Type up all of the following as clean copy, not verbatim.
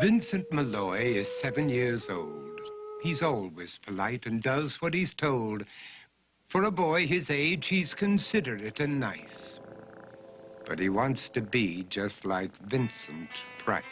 Vincent Malloy is 7 years old. He's always polite and does what he's told. For a boy his age, he's considerate and nice. But he wants to be just like Vincent Price.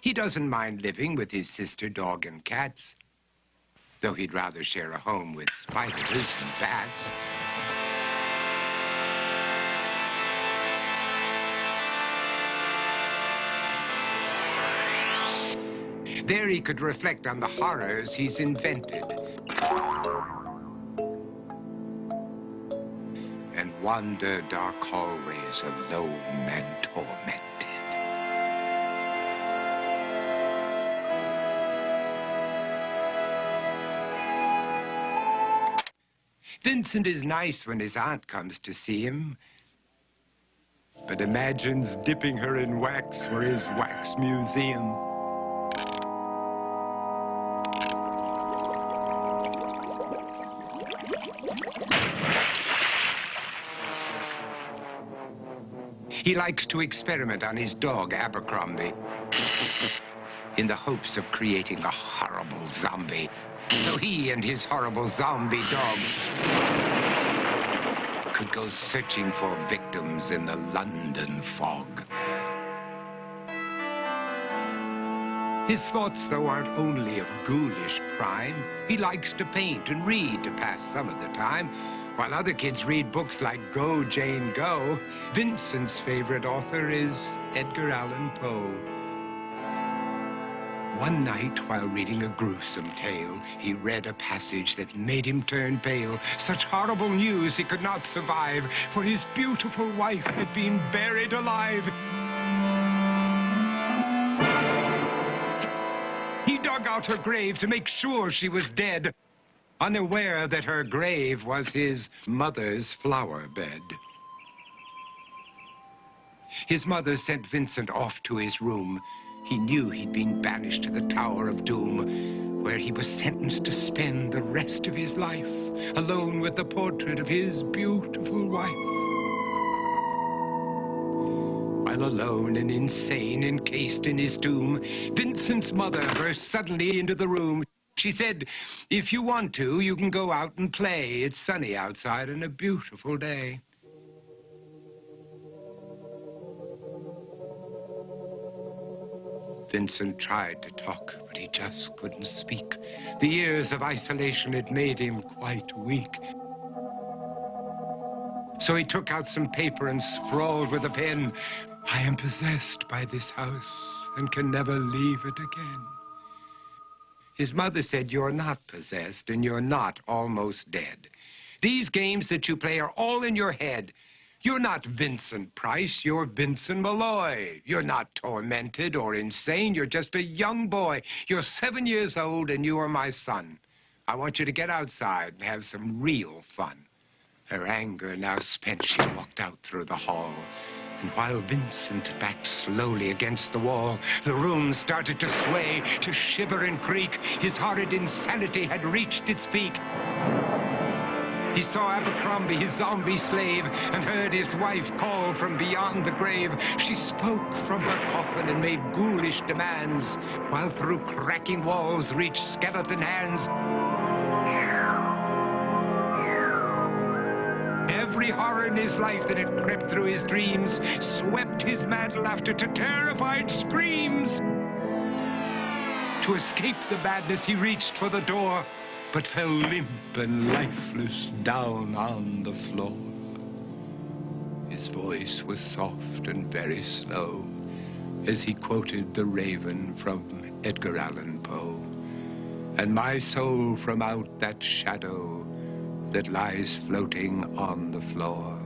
He doesn't mind living with his sister, dog, and cats, though he'd rather share a home with spiders and bats. There he could reflect on the horrors he's invented and wander dark hallways alone and tormented. Vincent is nice when his aunt comes to see him, but imagines dipping her in wax for his wax museum. He likes to experiment on his dog, Abercrombie, in the hopes of creating a horrible zombie. So he and his horrible zombie dog could go searching for victims in the London fog. His thoughts, though, aren't only of ghoulish crime. He likes to paint and read to pass some of the time. While other kids read books like Go, Jane, Go, Vincent's favorite author is Edgar Allan Poe. One night, while reading a gruesome tale, he read a passage that made him turn pale. Such horrible news he could not survive, for his beautiful wife had been buried alive. He dug out her grave to make sure she was dead, unaware that her grave was his mother's flower bed. His mother sent Vincent off to his room. He knew he'd been banished to the Tower of Doom, where he was sentenced to spend the rest of his life alone with the portrait of his beautiful wife. While alone and insane, encased in his tomb, Vincent's mother burst suddenly into the room. She said, "If you want to, you can go out and play. It's sunny outside and a beautiful day." Vincent tried to talk, but he just couldn't speak. The years of isolation had made him quite weak. So he took out some paper and scrawled with a pen, "I am possessed by this house and can never leave it again." His mother said, "You're not possessed and you're not almost dead. These games that you play are all in your head. You're not Vincent Price, you're Vincent Malloy. You're not tormented or insane, you're just a young boy. You're 7 years old and you are my son. I want you to get outside and have some real fun." Her anger now spent, she walked out through the hall. And while Vincent backed slowly against the wall, the room started to sway, to shiver and creak. His horrid insanity had reached its peak. He saw Abercrombie, his zombie slave, and heard his wife call from beyond the grave. She spoke from her coffin and made ghoulish demands, while through cracking walls reached skeleton hands. Every horror in his life that had crept through his dreams swept his mad laughter to terrified screams. To escape the madness, he reached for the door, but fell limp and lifeless down on the floor. His voice was soft and very slow as he quoted The Raven from Edgar Allan Poe. "And my soul from out that shadow that lies floating on the floor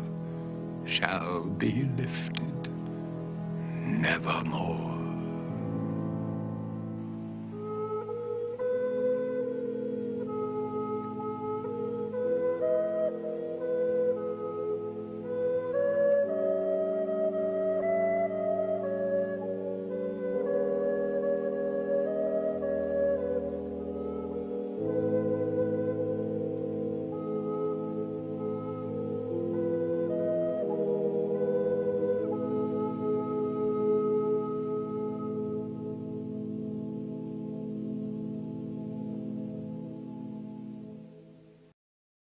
shall be lifted nevermore."